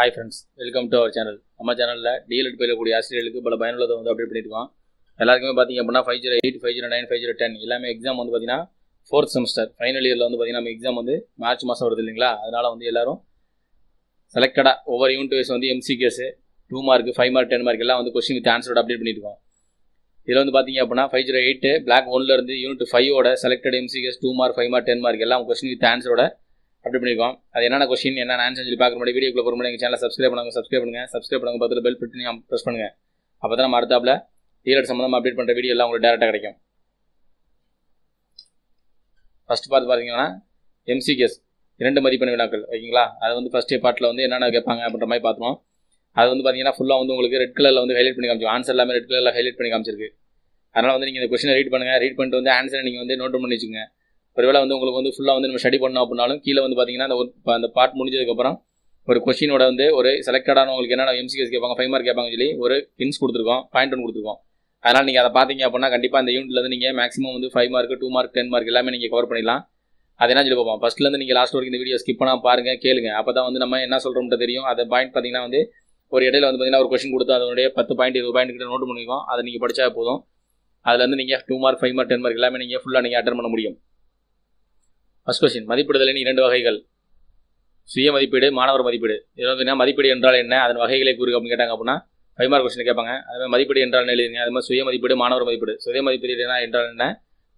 Hi friends, welcome to our channel. நம்ம சேனலில் டிஎல்எட் பயிலக்கூடிய ஆசிரியர்களுக்கு பல பயனுள்ளதை அப்டேட் பண்ணியிருக்கோம். எல்லாருக்குமே பார்த்தீங்க அப்படின்னா 508, 509, 510 எல்லாமே எக்ஸாம் பார்த்தீங்கன்னா 4th செமஸ்டர் ஃபைனல் இயரில் பார்த்தீங்கன்னா நம்ம எக்ஸாம் மார்ச் மாதம் வருது இல்லைங்களா? அதனால் எல்லாரும் செலக்டடாக ஒவ்வொரு unit wise MCQs 2 mark 5 mark 10 mark எல்லாம் கொஸ்டின் வித் ஆன்சரோட அப்டேட் பண்ணியிருக்கோம். இதில் பார்த்தீங்க அப்படின்னா 508 பிளாக் 1லேருந்து யூனிட் 5ஓட selected MCQs 2 mark 5 mark 10 mark எல்லாம் கொஸ்டின் வித் ஆன்சரோட அப்டேட் பண்ணியிருக்கோம். அது என்னென்ன கொஸ்டின் என்னென்ன ஆன்சர் சொல்லி பார்க்குற மாதிரி வீடியோக்குள்ள போகிற மாதிரி எங்கள் சேனலை சப்ஸ்கிரைப் பண்ணுங்கள் பார்த்துட்டு பெல் பட்டனை ப்ரெஸ் பண்ணுங்கள். அப்போ தான் நம்ம அடுத்தாப்பில் டிஎல்எட் சம்மந்தமாக அப்டேட் பண்ணுற வீடியோ எல்லாம் உங்களுக்கு டேரெக்டாக கிடைக்கும். ஃபஸ்ட் பார்த்தீங்கன்னா எம்சிகேஸ் 2 மதிப்பெண் வினாக்கள் ஓகேங்களா? அது ஃபஸ்ட் பார்ட்டில் என்னென்ன கேட்பாங்க அப்படின்ற மாதிரி பார்த்தோம். அது பார்த்தீங்கன்னா ஃபுல்லாக உங்களுக்கு ரெட் கலரில் ஹைலைட் பண்ணி காமிச்சிருக்கும். ஆன்சர் எல்லாமே ரெட் கலரில் ஹைலைட் பண்ணி காமிச்சிருக்கு. அதனால் நீங்கள் இந்த கொஸ்டினை ரீட் பண்ணுங்கள். ரீட் பண்ணிட்டு ஆன்சரை நீங்கள் நோட் பண்ணி வச்சுங்க. ஒருவேளை உங்களுக்கு ஃபுல்லாக நம்ம ஸ்டடி பண்ணோம் அப்படின்னாலும் கீழே பார்த்தீங்கன்னா அந்த பார்ட் முடிஞ்சதுக்கப்புறம் ஒரு கொஸ்டினோட ஒரு செலக்டடான உங்களுக்கு என்னென்ன எம்சிகேஸ் கேட்பாங்க 5 மார்க் கேட்பாங்க சொல்லி ஒரு ஹிண்ட்ஸ் கொடுத்துருக்கோம், பாயிண்ட் 1 கொடுத்துருக்கோம். அதனால் நீங்கள் அதை பார்த்தீங்க அப்படின்னா கண்டிப்பாக அந்த யூனிட்லேருந்து நீங்கள் மேக்ஸிமம் 5 மார்க் 2 மார்க் 10 மார்க் எல்லாமே நீங்கள் கவர் பண்ணிடலாம். அது என்ன சொல்லி பார்ப்போம். ஃபஸ்ட்லேருந்து நீங்கள் லாஸ்ட் வரைக்கும் இந்த வீடியோ ஸ்கிப் பண்ணால் பாருங்கள், கேளுங்க. அப்போ தான் நம்ம என்ன சொல்கிறோம்ட்டு தெரியும். அதை பாயிண்ட் பார்த்தீங்கன்னா ஒரு இடையில பார்த்தீங்கன்னா ஒரு கொஸ்டின் கொடுத்து அதனுடைய 10 பாயிண்ட் 20 பாயிண்ட் கிட்ட நோட் பண்ணிக்கோம். அதை நீங்கள் படித்தா போதும். அதுலேருந்து நீங்கள் 2 மார்க் 5 மார்க் 10 மார்க் எல்லாமே நீங்கள் ஃபுல்லாக நீங்கள் அட்டன் பண்ண முடியும். ஃபர்ஸ்ட் கொஸ்டின், மதிப்பிடுதலின் 2 வகைகள். சுய மதிப்பீடு, மாணவர் மதிப்பீடு. இது மதிப்பீடு என்றால் என்ன, அதன் வகைகளை கூறுக அப்படின்னு கேட்டாங்க அப்படின்னா 5 மார்க் கொஸ்டின் கேட்பாங்க. அதுமாதிரி மதிப்பீடு என்றால் என்ன எழுதுங்க. அது மாதிரி சுய மதிப்பீடு, மாணவர் மதிப்பீடு. சுய மதிப்பீடு என்றால் என்ன,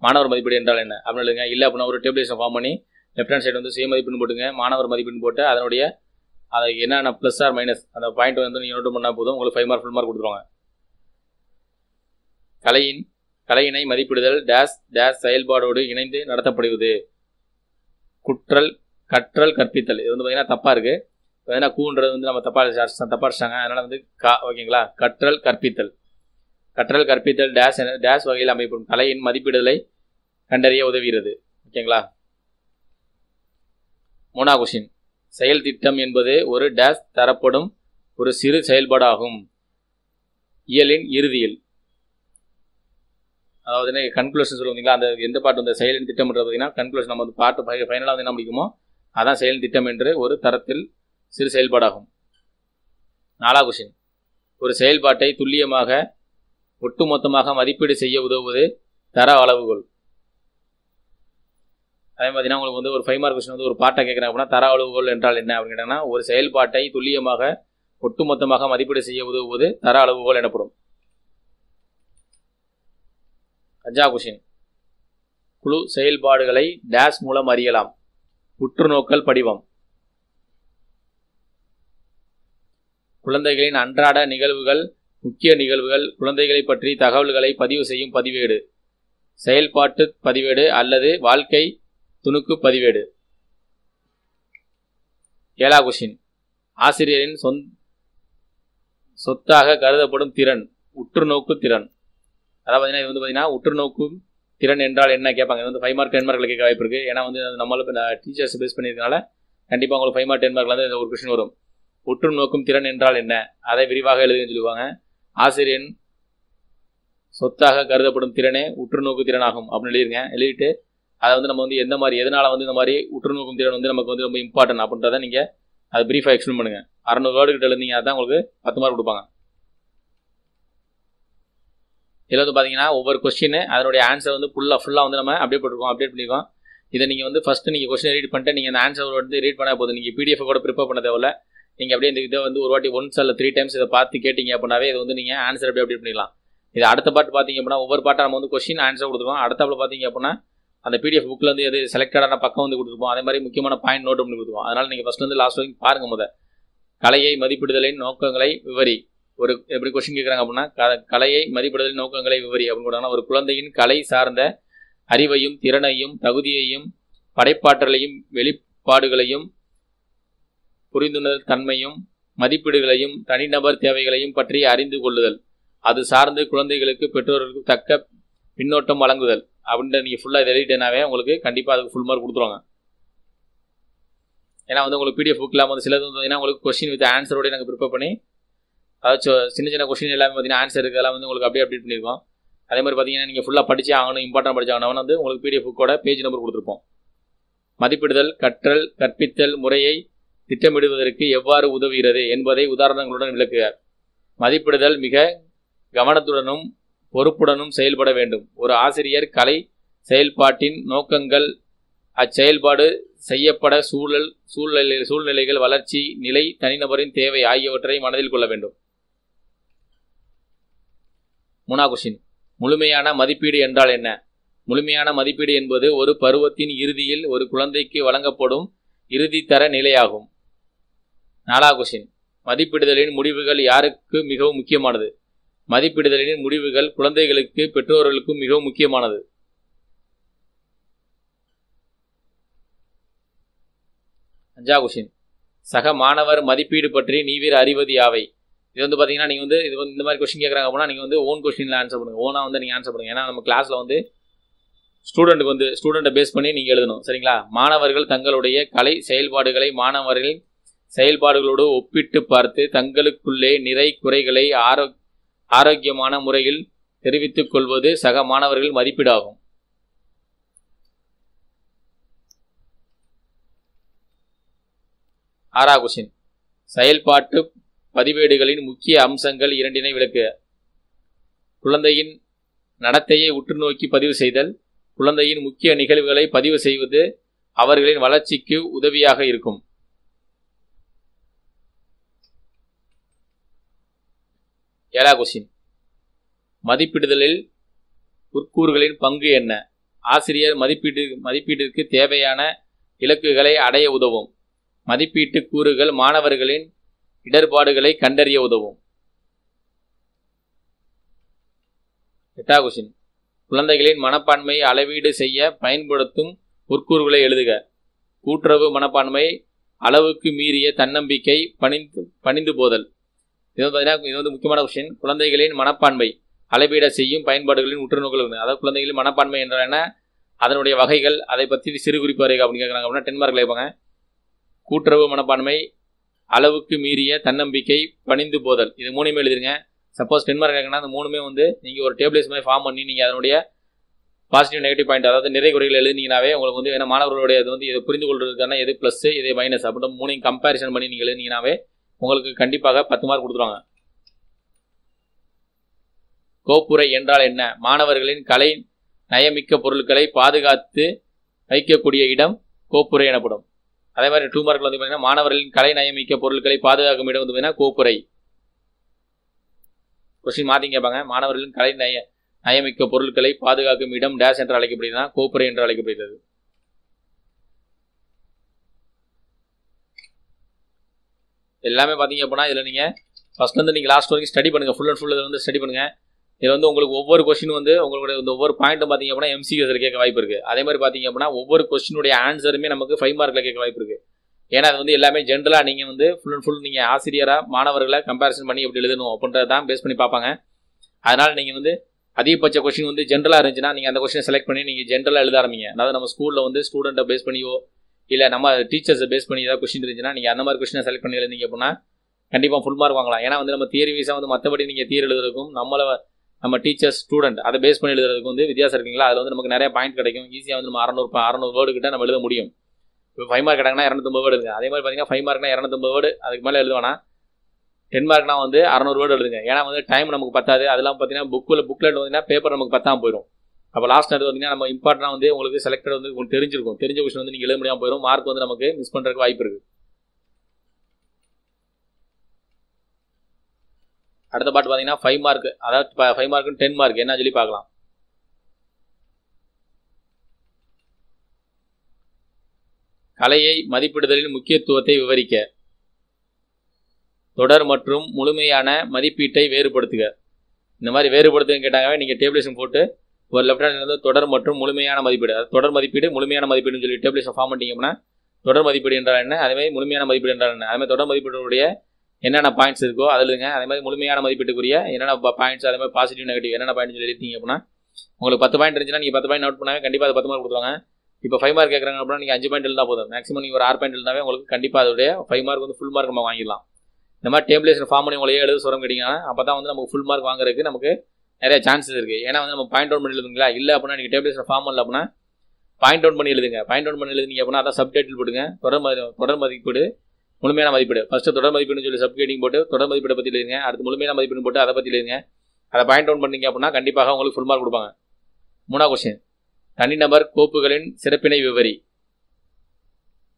மாணவர் மதிப்பீடு என்றால் என்ன அப்படின்னு எழுதுங்க. இல்லை அப்படின்னா ஒரு டேபிளேஷன் ஃபார்ம் பண்ணி லெஃப்ட் ஹேண்ட் சைடு சுய மதிப்பீடு போட்டுங்க, மாணவர் மதிப்பீடு போட்டு அதனுடைய அதை என்னென்ன ப்ளஸ் ஆர் மைனஸ் அந்த பாயிண்ட் நீங்கள் நோட் பண்ணால் போதும், உங்களுக்கு 5 மார்க் ஃபுல் மார்க் கொடுத்துருவாங்க. கலையினை மதிப்பிடுதல் டேஸ் டேஸ் செயல்பாடோடு இணைந்து நடத்தப்படுவது. கற்றல் கற்பித்தல். இது பார்த்தீங்கன்னா தப்பாக இருக்குது. பார்த்தீங்கன்னா கூன்றது நம்ம தப்பாக அடிச்சிட்டாங்க. அதனால் ஓகேங்களா? கற்றல் கற்பித்தல் டேஸ் டேஸ் வகையில் அமைப்படும் கலையின் மதிப்பிடுதலை கண்டறிய உதவுகிறது. ஓகேங்களா? 3ஆம் கொஸ்டின், செயல் திட்டம் என்பது ஒரு டேஸ் தரப்படும் ஒரு சிறு செயல்பாடாகும். இயலின் இறுதியில், அதாவது கன்க்ளூஷன் சொல்லுவீங்களா, அந்த எந்த பாட்டு செயலின் திட்டம் பார்த்தீங்கன்னா கன்க்ளூஷன் நம்ம பாட்டு ஃபைனலாக என்ன முடிக்குமோ அதான் செயலின் திட்டம் என்று ஒரு தரத்தில் சிறு செயல்பாடாகும். 4ஆம் கொஸ்டின், ஒரு செயல்பாட்டை துல்லியமாக ஒட்டுமொத்தமாக மதிப்பீடு செய்ய உதவுவது தர அளவுகோல். அதே பார்த்தீங்கன்னா உங்களுக்கு ஒரு 5 மார்க் கொஸ்டின் ஒரு பாட்டை கேட்குறாங்க அப்படின்னா தர அளவுகோல் என்றால் என்ன அப்படின்னு கேட்டாங்கன்னா ஒரு செயல்பாட்டை துல்லியமாக ஒட்டுமொத்தமாக மதிப்பீடு செய்ய உதவுவது தர அளவுகோல் எனப்படும். 5ஆம் கொஸ்டின், குழு செயல்பாடுகளை டேஸ் மூலம் அறியலாம். உற்றுநோக்கல் படிவம். குழந்தைகளின் அன்றாட நிகழ்வுகள், முக்கிய நிகழ்வுகள், குழந்தைகளை பற்றி தகவல்களை பதிவு செய்யும் பதிவேடு. செயல்பாட்டு பதிவேடு அல்லது வாழ்க்கை துணுக்கு பதிவேடு. 7ஆம் கொஸ்டின், ஆசிரியரின் சொத்தாக கருதப்படும் திறன் உற்றுநோக்கு திறன். அதாவது இது பார்த்தீங்கன்னா உற்றுநோக்கும் திறன் என்றால் என்ன கேட்பாங்க. இது 5 மார்க் 10 மார்க்கில் கேட்க வாய்ப்பு இருக்குது. ஏன்னா நம்மளுக்கு டீச்சர்ஸ் பேஸ் பண்ணியிருக்கனால கண்டிப்பாக உங்களுக்கு 5 மார்க் 10 மார்க்கில் ஒரு கொஸ்டின் வரும். உற்றுநோக்கும் திறன் என்றால் என்ன, அதை விரிவாக எழுதுன்னு சொல்லுவாங்க. ஆசிரியரின் சொத்தாக கருதப்படும் திறனே உற்றுநோக்கு திறனாகும் அப்படின்னு எழுதிருங்க. எழுதிட்டு அதை நம்ம எந்த மாதிரி எதனால் இந்த மாதிரி உற்றுநோக்கும் திறன் நமக்கு ரொம்ப இம்பார்ட்டன்ட் அப்படின்றத நீங்கள் அதை ப்ரீஃபாக எக்ஸ்பிளைன் பண்ணுங்கள். 600 வேர்டு கிட்ட எழுதிங்க, அதான் உங்களுக்கு 10 மார்க் கொடுப்பாங்க. இதில் பார்த்தீங்கன்னா ஒவ்வொரு கொஸ்டின் அதனுடைய ஆன்சர் ஃபுல்லாக நம்ம அப்டேட் பண்ணியிருக்கோம். இதை நீங்கள் ஃபஸ்ட்டு நீங்கள் கொஸ்டின் ரீட் பண்ணிட்டு நீங்கள் அந்த ஆன்சர் ரீட் பண்ணால் போதும். நீங்கள் பிடிஎஃப் கூட ப்ரிப்பேர் பண்ண தேவையில்ல. நீங்கள் அப்படியே இந்த இதை ஒரு வாட்டி 1 அல்ல 3 டைம்ஸ் இதை பார்த்து கேட்டிங்க அப்படின்னாவே இது நீங்கள் ஆன்சர் அப்படியே அப்டேட் பண்ணிடலாம். இது அடுத்த பாட்டு பார்த்தீங்க அப்படின்னா ஒவ்வொரு பாட்டாக நம்ம கொஸ்டின் ஆன்சர் கொடுத்துருவோம். அடுத்தாப்பில் பார்த்தீங்க அப்படின்னா அந்த பிடிஎஃப் புக்கில் எது செலக்டடான பக்கம் கொடுத்துருப்போம். அதே மாதிரி முக்கியமான பாயிண்ட் நோட் பண்ணி கொடுத்துருவோம். அதனால் நீங்கள் ஃபஸ்ட்லேருந்து லாஸ்ட் வரைக்கும் பாருங்கள். கலையை மதிப்பிடுதலின் நோக்கங்களை விவரி. ஒரு எப்படி கொஸ்டின் கேட்குறாங்க அப்படின்னா கலையை மதிப்பிடுதலின் நோக்கங்களை விவரி அப்படின்னு கொடுத்தாங்கன்னா ஒரு குழந்தையின் கலை சார்ந்த அறிவையும் திறனையும் தகுதியையும் படைப்பாற்றலையும் வெளிப்பாடுகளையும் புரிந்துணர்வு தன்மையும் மதிப்பீடுகளையும் தனிநபர் தேவைகளையும் பற்றி அறிந்து கொள்ளுதல், அது சார்ந்து குழந்தைகளுக்கு பெற்றோர்களுக்கு தக்க பின்னோட்டம் வழங்குதல் அப்படின்ற நீங்கள் ஃபுல்லாக இதை எழுதிட்டேனாவே உங்களுக்கு கண்டிப்பாக அதுக்கு ஃபுல் மார்க் கொடுத்துருவாங்க. ஏன்னா உங்களுக்கு பிடிஎஃப் புக்கில் சிலது பார்த்தீங்கன்னா உங்களுக்கு கொஸ்டின் வித் ஆன்சரோட நாங்கள் ப்ரிப்பேர் பண்ணி அதாச்சும் சின்ன கொஸ்டின் எல்லாமே பார்த்தீங்கன்னா ஆன்சர் இதெல்லாம் உங்களுக்கு அப்படியே அப்டேட் பண்ணியிருக்கோம். அதே மாதிரி பார்த்தீங்கன்னா நீங்கள் ஃபுல்லாக படிச்சே ஆகணும், இம்பார்ட்டன்ட் படிச்சாகணும் உங்களுக்கு பிடிஎஃப் புக்கோட பேஜ் நம்பர் கொடுத்துருப்போம். மதிப்பிடுதல் கற்றல் கற்பித்தல் முறையை திட்டமிடுவதற்கு எவ்வாறு உதவுகிறது என்பதை உதாரணங்களுடன் விளக்குக. மதிப்பிடுதல் மிக கவனத்துடனும் பொறுப்புடனும் செயல்பட வேண்டும். ஒரு ஆசிரியர் கலை செயல்பாட்டின் நோக்கங்கள், அச்செயல்பாடு செய்யப்பட சூழ்நிலைகள், வளர்ச்சி நிலை, தனிநபரின் தேவை ஆகியவற்றை மனதில் கொள்ள வேண்டும். 3வது கொஸ்டின், முழுமையான மதிப்பீடு என்றால் என்ன? முழுமையான மதிப்பீடு என்பது ஒரு பருவத்தின் இறுதியில் ஒரு குழந்தைக்கு வழங்கப்படும் இறுதித்தர நிலையாகும். 4வது கொஸ்டின், மதிப்பிடுதலின் முடிவுகள் யாருக்கு மிகவும் முக்கியமானது? மதிப்பிடுதலின் முடிவுகள் குழந்தைகளுக்கு பெற்றோர்களுக்கும் மிகவும் முக்கியமானது. 5வது கொஸ்டின், சக மாணவர் மதிப்பீடு பற்றி நீவிர் அறிவது யாவை? இது வந்து பார்த்தீங்கன்னா நீங்கள் வந்து இது வந்து இந்த மாதிரி கொஸ்டின் கேட்குறாங்க அப்படின்னா நீங்கள் வந்து ஓன் கொஸ்டினில் ஆன்சர் பண்ணுங்க. ஓனாக வந்து நீங்கள் ஆன்சர் பண்ணுங்க. ஏன்னா நம்ம கிளாஸில் வந்து ஸ்டூடெண்ட்டை பேஸ் பண்ணி நீங்கள் எழுதணும். சரிங்களா? மாணவர்கள் தங்களுடைய கலை செயல்பாடுகளை மாணவர்கள் செயல்பாடுகளோடு ஒப்பிட்டு பார்த்து தங்களுக்குள்ளே நிறை குறைகளை ஆரோக்கியமான முறையில் தெரிவித்துக் கொள்வது சக மாணவர்கள் மதிப்பீடாகும். 6வது கொஸ்டின், செயல்பாட்டு பதிவேடுகளின் முக்கிய அம்சங்கள் இரண்டினை விளக்குக. குழந்தையின் நடத்தையை உற்று நோக்கி பதிவு செய்தல். குழந்தையின் முக்கிய நிகழ்வுகளை பதிவு செய்வது அவர்களின் வளர்ச்சிக்கு உதவியாக இருக்கும். 7வது கொஸ்டின், மதிப்பிடுதலில் உட்கூறுகளின் பங்கு என்ன? ஆசிரியர் மதிப்பீட்டிற்கு தேவையான இலக்குகளை அடைய உதவும். மதிப்பீட்டு கூறுகள் மாணவர்களின் இடர்பாடுகளை கண்டறிய உதவும். 8வது கொஸ்டின், குழந்தைகளின் மனப்பான்மை அளவீடு செய்ய பயன்படுத்தும் உட்கூறுகளை எழுதுக. கூட்டுறவு மனப்பான்மை, அளவுக்கு மீறிய தன்னம்பிக்கை, பணிந்து போதல். இது வந்து முக்கியமான கொஸ்டின். குழந்தைகளின் மனப்பான்மை அளவீட செய்யும் பயன்பாடுகளின் உற்றுநோக்கல். அதாவது குழந்தைகளின் மனப்பான்மை என்றால் என்ன, அதனுடைய வகைகள், அதை பற்றி சிறு குறிப்பு வரைக அப்படின்னு கேட்குறாங்க அப்படின்னா 10 மார்க்கில் கேட்பாங்க. கூட்டுறவு மனப்பான்மை, அளவுக்கு மீறிய தன்னம்பிக்கை, பணிந்து போதல். இது 3மே எழுதிருங்க. சப்போஸ் 10 மார்க் கேட்குன்னா அந்த 3மே வந்து நீங்கள் ஒரு டேபிள்ஸ் மாதிரி ஃபார்ம் பண்ணி நீங்கள் அதனுடைய பாசிட்டிவ் நெகட்டிவ் பாயிண்ட், அதாவது நிறை குறைகள் எழுதினீங்கனாவே உங்களுக்கு வந்து ஏன்னா மாணவர்களுடைய இது வந்து இதை புரிந்து கொள்றதுக்கான எது ப்ளஸ் எது மைனஸ் அப்படின்ற 3ஐயும் கம்பேரிசன் பண்ணி நீங்கள் எழுதினீங்கனாவே உங்களுக்கு கண்டிப்பாக 10 மார்க் கொடுத்துருவாங்க. கோப்புரை என்றால் என்ன? மாணவர்களின் கலை நயமிக்க பொருட்களை பாதுகாத்து வைக்கக்கூடிய இடம் கோப்புரை எனப்படும். அதே மாதிரி 2 மார்க்கில் வந்து பார்த்தீங்கன்னா மாணவர்களின் கலை நயமிக்க பொருட்களை பாதுகாக்கும் இடம் வந்து பார்த்தீங்கன்னா கோப்புரை. கொஸ்டின் மாற்றி கேட்பாங்க. மாணவர்களின் கலை நயமிக்க பொருட்களை பாதுகாக்கும் இடம் டேஷ் என்று அழைக்கப்படுகிறதுனா கோப்புரை என்று அழைக்கப்படுகிறது. எல்லாமே பார்த்தீங்க அப்படின்னா இதில் நீங்கள் ஃபர்ஸ்ட் வந்து நீங்கள் லாஸ்ட் வரைக்கும் ஸ்டடி பண்ணுங்கள். ஃபுல் அண்ட் ஃபுல் இதில் வந்து ஸ்டடி பண்ணுங்கள். இதில் வந்து உங்களுக்கு ஒவ்வொரு கொஸ்டின் வந்து உங்களுடைய ஒவ்வொரு பாயிண்ட்டும் பார்த்தீங்க அப்படின்னா MCQஸில் கேட்க வாய்ப்பு இருக்குது. அதே மாதிரி பார்த்தீங்க அப்படின்னா ஒவ்வொரு கொஸ்டினுடைய ஆன்சருமே நமக்கு 5 மார்க்கில் கேட்க வாய்ப்பு இருக்குது. ஏன்னா அது வந்து எல்லாமே ஜென்ரலாக நீங்கள் வந்து ஃபுல் அண்ட் ஃபுல் நீங்கள் ஆசிரியராக மாணவர்களை கம்பேரிசன் பண்ணி எப்படி எழுதணும் அப்படின்றத தான் பேஸ் பண்ணி பார்ப்பாங்க. அதனால் நீங்கள் வந்து அதிகபட்ச கொஸ்டின் வந்து ஜென்ரலாக இருந்துச்சுன்னா நீங்கள் அந்த கொஸ்டினை செலக்ட் பண்ணி நீங்கள் ஜென்ரலாக எழுத ஆரம்பிங்க. அதாவது நம்ம ஸ்கூலில் வந்து ஸ்டூடெண்ட்டை பேஸ் பண்ணியோ இல்லை நம்ம டீச்சர்ஸை பேஸ் பண்ணி ஏதாவது கொஸ்டின் இருந்துச்சுன்னா நீங்கள் அந்த மாதிரி கொஸ்டினை செலக்ட் பண்ணி எழுதிங்க அப்படின்னா கண்டிப்பாக ஃபுல் மார்க் வாங்கலாம். ஏன்னா வந்து நம்ம தியரி வீஸாக வந்து மற்றபடி நீங்கள் தியரி எழுதுறதுக்கும் நம்ம டீச்சர்ஸ் ஸ்டூடெண்ட் அதை பேஸ் பண்ணி எழுதுறதுக்கு வந்து வித்தியாசம் இருக்குங்களா. அதில் வந்து நமக்கு நிறைய பாயிண்ட் கிடைக்கும். ஈஸியாக வந்து நம்ம 600 வேர்டு கிட்ட நம்ம எழுத முடியும். இப்போ 5 மார்க் கேட்டாங்கன்னா 250 வேர்டு இருக்குது. அதே மாதிரி பார்த்தீங்கன்னா 5 மார்க்னா 250 வேர்டு அதுக்கு மேலே எழுதுவானா. 10 மார்க்னா வந்து 600 வேர்டு எழுதுங்க. ஏன்னா வந்து டைம் நமக்கு பத்தாது. அதெல்லாம் பார்த்தீங்கன்னா புக்லெட் வந்து பேப்பர் நமக்கு பத்தாம போயிடும். அப்போ லாஸ்ட் அது பார்த்தீங்கன்னா நம்ம இம்பார்ட்டனாக வந்து உங்களுக்கு செலக்டட் வந்து உங்களுக்கு தெரிஞ்சிருக்கும். தெரிஞ்ச கொஸ்டின் வந்து நீங்கள் எழுத முடியாமல் போயிடும். மார்க் வந்து நமக்கு மிஸ் பண்ணுறதுக்கு வாய்ப்பு இருக்குது. அடுத்த பாட்டு பார்த்தீங்கன்னா 5 மார்க், அதாவது 5 மார்க்கு 10 மார்க் என்ன சொல்லி பார்க்கலாம். கலையை மதிப்பிடுதலின் முக்கியத்துவத்தை விவரிக்க. தொடர் மற்றும் முழுமையான மதிப்பீட்டை வேறுபடுத்துக. இந்த மாதிரி வேறுபடுத்துன்னு கேட்டாங்கவே நீங்கள் டேபிளேஷன் போட்டு ஒரு லெஃப்ட் ஹேண்ட் வந்து தொடர் மற்றும் முழுமையான மதிப்பீடு, அது தொடர் மதிப்பீடு முழுமையான மதிப்பீடுன்னு சொல்லி டேபிளேஷன் ஃபார்ம் பண்ணிட்டீங்கன்னா தொடர் மதிப்பீடு என்றால் என்ன, அதேமாதிரி முழுமையான மதிப்பீடு என்றால் என்ன, அதேமாதிரி தொடர் மதிப்பீடுடைய என்னென்ன பாயிண்ட்ஸ் இருக்கோ அதில் இருங்க. அதே மாதிரி முழுமையான மதிப்பீட்டுக்குரிய என்னென்ன பாயிண்ட்ஸ், அதே மாதிரி பாசிட்டிவ் நெகட்டிவ் என்னென்ன பாயிண்ட் சொல்லி எழுதிங்க அப்படின்னா உங்களுக்கு 10 பாயிண்ட் இருந்துச்சுன்னா நீங்கள் 10 பாயிண்ட் நோட் பண்ணாவே கண்டிப்பாக அது 10 மார்க் கொடுத்துருவாங்க. இப்போ 5 மார்க் கேட்குறாங்க அப்படின்னா நீங்கள் 5 பாயிண்ட் எழுதா போதும். மேக்ஸிமம் நீங்கள் ஒரு 6 பாயிண்ட் எழுதாவே உங்களுக்கு கண்டிப்பாக அதோடைய 5 மார்க் வந்து ஃபுல் மார்க் நம்ம வாங்கிடலாம். இந்த மாதிரி டேபிளேஷன் ஃபார்ம் பண்ணி உங்களையே எழுத சொல்கிறோம் கேட்டிங்கன்னா அப்போ தான் வந்து நமக்கு ஃபுல் மார்க் வாங்குறதுக்கு நமக்கு நிறைய சான்சஸ் இருக்குது. ஏன்னா வந்து நம்ம பாயிண்ட் அவுட் பண்ணி எழுதுங்களா, இல்லை அப்படின்னா நீங்கள் டேபிளேஷன் ஃபார்ம் பண்ணல அப்படின்னா பாயிண்ட் அவுட் பண்ணி எழுதுங்க. பாயிண்ட் அவுட் பண்ணி எழுதுங்க அப்படின்னா அதான் சப்டைட்டில் போடுங்க. தொடர் மதிப்பீடு முழுமையான மதிப்பீடு. ஃபஸ்ட்டு தொடர் மதிப்பீடுன்னு சொல்லி சப்கேட்டிங் போட்டு தொடர் மதிப்பீடை பற்றி எழுதுங்க. அடுத்து முழுமையான மதிப்பீடு போட்டு அதை பற்றி எழுதுங்க. அதை பாயிண்ட் அவுட் பண்ணீங்க அப்படின்னா கண்டிப்பாக உங்களுக்கு ஃபுல் மார்க் கொடுப்பாங்க. 3ஆவது கொஸ்டின், தனிநபர் கோப்புகளின் சிறப்பினை விவரி.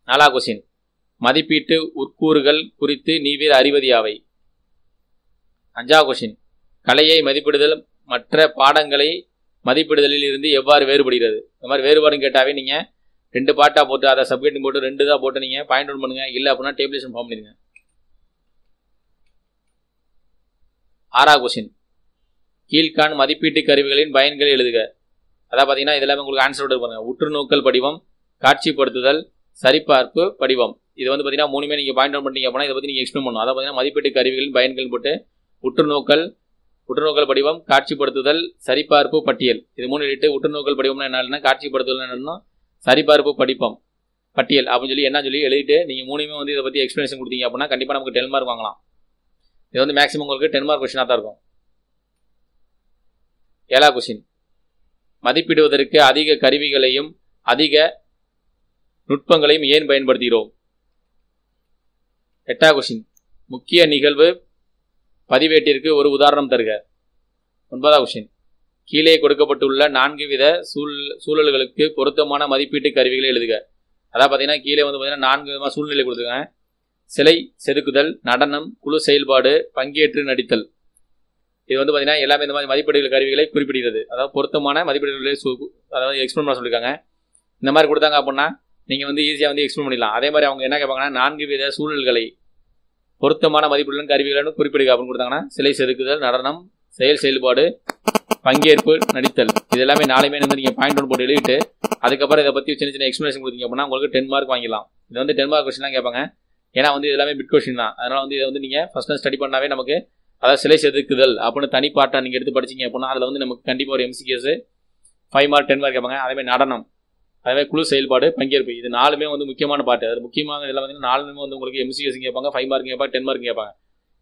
4ஆவது கொஸ்டின், மதிப்பீட்டு உட்கூறுகள் குறித்து நீவேர் அறிவது யாவை. 5ஆவது கொஸ்டின், கலையை மதிப்பிடுதல் மற்ற பாடங்களை மதிப்பிடுதலில் இருந்து எவ்வாறு வேறுபடுகிறது. இந்த மாதிரி வேறுபாடுன்னு கேட்டாவே நீங்கள் 2 பார்ட்டாக போட்டு அதை சப்கேட்டிங் போட்டு 2 தான் போட்டு நீங்கள் பாயிண்ட் அவுட் பண்ணுங்கள். இல்லை அப்படின்னா டேபிளேஷன் ஃபார்ம் பண்ணிடுங்க. 6ஆவது கொஸ்டின், கீழ்கான் மதிப்பீட்டு கருவிகளின் பயன்களை எழுதுக. அதான் பார்த்தீங்கன்னா இதெல்லாமே உங்களுக்கு ஆன்சர் பாருங்க. உற்றுநோக்கல் படிவம், காட்சிப்படுத்துதல், சரிபார்ப்பு படிவம். இது வந்து பார்த்தீங்கன்னா 3மே நீங்கள் பாயிண்ட் அவுட் பண்ணிட்டீங்க அப்படின்னா இதை பற்றி நீங்கள் எக்ஸ்பிளைன் பண்ணணும். அதை பார்த்தீங்கன்னா மதிப்பீட்டு கருவிகளின் பயன்கள் போட்டு உற்றுநோக்கல் படிவம், காட்சிப்படுத்துதல், சரிபார்ப்பு பட்டியல். இது 3 எழுதிட்டு உற்றுநோக்கல் படிவம்னா என்னன்னா காட்சிப்படுத்துதல் என்னன்னா சரிபார்ப்பு பட்டியல் அப்படின்னு சொல்லி என்ன சொல்லி எழுதிட்டு நீங்கள் 3மே வந்து இதை பற்றி எக்ஸ்பிளேஷன் கொடுத்தீங்க அப்படின்னா கண்டிப்பாக நமக்கு 10 மார்க் வாங்கலாம். இது வந்து மேக்ஸிமம் உங்களுக்கு 10 மார்க் கொஸ்டினாக தான் இருக்கும். 7ஆவது கொஸ்டின், மதிப்பிடுவதற்கு அதிக கருவிகளையும் அதிக நுட்பங்களையும் ஏன் பயன்படுத்துகிறோம். 8ஆவது கொஸ்டின், முக்கிய நிகழ்வு பதிவேட்டிற்கு ஒரு உதாரணம் தருக. 9ஆவது கொஸ்டின், கீழே கொடுக்கப்பட்டுள்ள 4 வித சூழல்களுக்கு பொருத்தமான மதிப்பீட்டு கருவிகளை எழுதுக. அதான் பார்த்தீங்கன்னா கீழே வந்து பார்த்தீங்கன்னா 4 விதமாக சூழ்நிலை கொடுத்துருக்காங்க. சிலை செதுக்குதல், நடனம், குழு செயல்பாடு, பங்கேற்று நடித்தல். இது வந்து பார்த்தீங்கன்னா எல்லாமே இந்த மாதிரி மதிப்பீடுகள் கருவிகளை குறிப்பிடுகிறது. அதாவது பொருத்தமான மதிப்பீடுகளை அதாவது எக்ஸ்பிளைன் பண்ண சொல்லியிருக்காங்க. இந்த மாதிரி கொடுத்தாங்க அப்படின்னா நீங்கள் வந்து ஈஸியாக வந்து எக்ஸ்பிளைன் பண்ணிடலாம். அதே மாதிரி அவங்க என்ன கேட்பாங்கன்னா 4 வித சூழல்களை பொருத்தமான மதிப்பீடுகளும் கருவிகளும் குறிப்பிடுக அப்படின்னு கொடுத்தாங்கன்னா சிலை செதுக்குதல், நடனம், செயல்பாடு, பங்கேற்பு, நடித்தல். இது எல்லாமே 4மே வந்து நீங்கள் பாயிண்ட் அவுட் போட்டு எழுதிட்டு அதுக்கப்புறம் இதை பற்றி சின்ன சின்ன எக்ஸ்பிளேஷன் கொடுத்தீங்க அப்படின்னா உங்களுக்கு 10 மார்க் வாங்கிடலாம். இது வந்து 10 மார்க் கொஸ்டின் தான் கேட்பாங்க. ஏன்னா வந்து இது எல்லாமே பிட் கொஸ்டின் தான். அதனால் வந்து இதை வந்து நீங்கள் ஃபஸ்ட்டு ஸ்டடி பண்ணாவே நமக்கு அதாவது சிலை செதுக்குதல் அப்படின்னு தனி பாட்டாக நீங்கள் எடுத்து படிச்சிங்க அப்படின்னா அதில் வந்து நமக்கு கண்டிப்பாக ஒரு MCQs 5 மார்க் 10 மார்க் கேட்பாங்க. அதேமாதிரி நடனம், அதேமாதிரி குழு செயல்பாடு, பங்கேற்பு. இது 4மே வந்து முக்கியமான பாட்டு. அது முக்கியமாக இதெல்லாம் பார்த்தீங்கன்னா 4மே வந்து உங்களுக்கு MCQs கேட்பாங்க, 5 மார்க் கேட்பாங்க, 10 மார்க் கேட்பாங்க.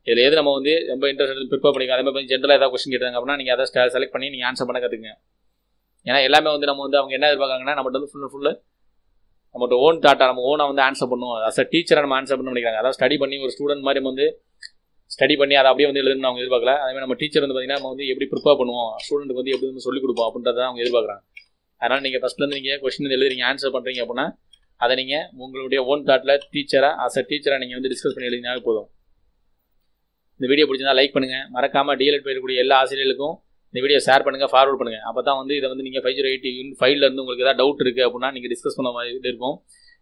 இதில் எது நம்ம வந்து ரொம்ப இன்ட்ரெஸ்ட் ப்ரிப்பேர் பண்ணிக்கலாம். அதே மாதிரி ஜென்ரலாக ஏதாவது கொஸ்டின் கேட்டாங்க அப்படின்னா நீங்கள் அதை செலக்ட் பண்ணி நீங்கள் ஆன்சர் பண்ண கற்றுக்குங்க. ஏன்னா எல்லாமே வந்து நம்ம வந்து அவங்க என்ன எதிர்பார்க்காங்கன்னா நம்மகிட்ட வந்து ஃபுல்லு நம்மகிட்ட ஓன் தாட்டா நம்ம ஓனாக வந்து ஆன்சர் பண்ணுவோம். அஸ் அ டீச்சராக நம்ம ஆன்சர் பண்ண நினைக்கிறாங்க. அதாவது ஸ்டடி பண்ணி ஒரு ஸ்டூடெண்ட் மாதிரி வந்து ஸ்டடி பண்ணி அதை அப்படியே வந்து எழுதுன்னு அவங்க எதிர்பார்க்கல. அதேமாதிரி நம்ம டீச்சர் வந்து பார்த்தீங்கன்னா நம்ம வந்து எப்படி ப்ரிப்பேர் பண்ணுவோம், ஸ்டூடெண்ட்டுக்கு வந்து எப்படி வந்து சொல்லிக் கொடுப்போம் அப்படின்றத அவங்க எதிர்பார்க்குறாங்க. அதனால் நீங்கள் ஃபஸ்ட்லேருந்து நீங்கள் கொஸ்டின் எழுதுறீங்க, ஆன்சர் பண்ணுறீங்க அப்படின்னா அதை நீங்கள் உங்களுடைய ஓன் தாட்டில் டீச்சராக அஸ் அ டீச்சராக நீங்கள் வந்து டிஸ்கஸ் பண்ணி எழுதினாலே போதும். இந்த வீடியோ பிடிச்சிருந்தா லைக் பண்ணுங்கள். மறக்காமல் டிஎல்எட் போயிருக்கக்கூடிய எல்லா ஆசிரியர்களுக்கும் இந்த வீடியோ ஷேர் பண்ணுங்கள், ஃபார்வர்ட் பண்ணுங்கள். அப்போ தான் வந்து இதை வந்து நீங்கள் 508 யூனிட் 5ல இருந்து உங்களுக்கு ஏதாவது டவுட் இருக்குது அப்படின்னா நீங்கள் டிஸ்கஸ் பண்ண மாதிரி இருக்கும்.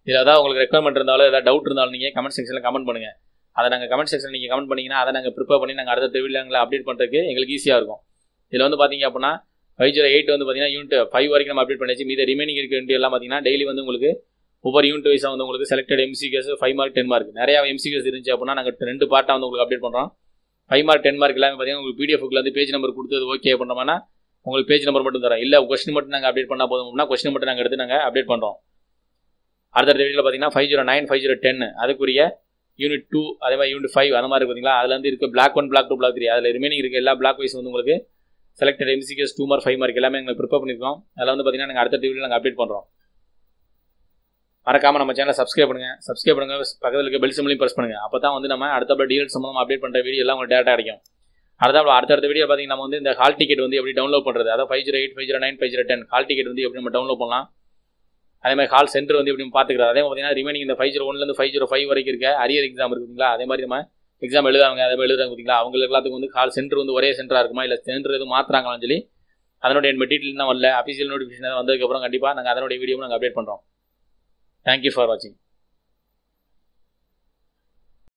இதில் ஏதாவது உங்களுக்கு ரெக்வயர்மெண்ட் இருந்தாலும் ஏதாவது டவுட் இருந்தாலும் நீங்கள் கமெண்ட் செக்ஷனில் கமெண்ட் பண்ணுங்கள். அதை நாங்கள் கமெண்ட் செக்ஷனில் நீங்கள் கமெண்ட் பண்ணிங்கன்னா அதை நாங்கள் ப்ரிப்பேர் பண்ணி நாங்கள் அடுத்த வீடியோங்களை அப்டேட் பண்ணுறதுக்கு எங்களுக்கு ஈஸியாக இருக்கும். இதில் வந்து பார்த்தீங்க அப்படின்னா 508 வந்து பார்த்தீங்கன்னா யூனிட் 5 வரைக்கும் நம்ம அப்டேட் பண்ணிச்சு. மீது ரிமைனிங் இருக்க யூனிட் எல்லாம் பார்த்தீங்கன்னா டெய்லி வந்து உங்களுக்கு ஒவ்வொரு யூனிட் வைஸாக வந்து உங்களுக்கு செலக்டட் MCQs 5 மார்க் 10 மார்க் நிறையா MCQs இருந்துச்சு அப்படின்னா நாங்கள் 2 பார்ட்டாக வந்து உங்களுக்கு அப்டேட் பண்ணுறோம். 5 மார்க் 10 மார்க் எல்லாமே பார்த்தீங்கன்னா உங்களுக்கு PDF வந்து பேஜ் நம்பர் கொடுத்தது ஓகே பண்ணுறோம்னா உங்களுக்கு பேஜ் நம்பர் மட்டும் தரோம். இல்லை கொஸ்டின் மட்டும் நாங்கள் அப்டேட் பண்ணால் போதும் அப்படின்னா கொஸ்டின் மட்டும் நாங்கள் எடுத்து நாங்கள் அப்டேட் பண்ணுறோம். அடுத்த வீடியோவில் பார்த்தீங்கன்னா 509 510 அதுக்குரிய யூனிட் 2 அதே மாதிரி யூனிட் 5 அந்த மாதிரி பார்த்தீங்களா அதில் வந்து இருக்க பிளாக் 1 பிளாக் 2 பிளாக் 3 அதில் ரிமைனிங் இருக்க எல்லா பிளாக் வைஸ் வந்து உங்களுக்கு செலக்டட் MCQs 2 மார்க் 5 மார்க் எல்லாமே நாங்கள் ப்ரிப்பேர் பண்ணியிருக்கோம். அதில் வந்து பார்த்தீங்கன்னா நாங்கள் அடுத்த வீடியோவில் நாங்கள் அப்டேட் பண்ணுறோம். மறக்காமல் நம்ம சேனலை சப்ஸ்கிரைப் பண்ணுங்க, பக்கத்தில் இருக்க பெல் சிம்பலையும் ப்ரெஸ் பண்ணுங்கள். அப்போ தான் வந்து நம்ம அடுத்த டிஎல்எட் சம்பந்தமாக அப்டேட் பண்ணுற வீடியோ எல்லாம் உங்களுக்கு டேட்டா கிடைக்கும். அடுத்த வீடியோ பார்த்தீங்கன்னா நம்ம வந்து இந்த ஹால் டிக்கெட் வந்து எப்படி டவுன்லோட் பண்ணுறது, அதாவது 508 509 510 ஹால் டிக்கெட் வந்து எப்படி நம்ம டவுன்லோட் பண்ணலாம், அதே மாதிரி ஹால் சென்டர் வந்து எப்படி பார்த்துக்கிறது, அதே மாதிரி பார்த்தீங்கன்னா ரிமைனிங் இந்த 501 505 வரைக்கும் இருக்க அரியர் எக்ஸாம் இருக்குங்களா, அதே மாதிரி நம்ம எக்ஸாம் எழுதுறாங்க அதே மாதிரி எழுதுறாங்க பார்த்தீங்களா, அவங்களுக்கு எல்லாத்துக்கும் வந்து ஹால் சென்டர் வந்து ஒரே சென்டராக இருக்குமா இல்லை சென்டர் எதுவும் மாற்றுறாங்களான்னு சொல்லி அதனுடைய டீட்டெயில் தான் வரல. அஃபிஷியல் நோட்டிஃபிகேஷன் வந்ததுக்கப்புறம் கண்டிப்பாக நாங்கள் அதனுடைய வீடியோவும் நாங்கள் அப்டேட் பண்ணுறோம். தேங்க்யூ ஃபார் வாட்சிங்.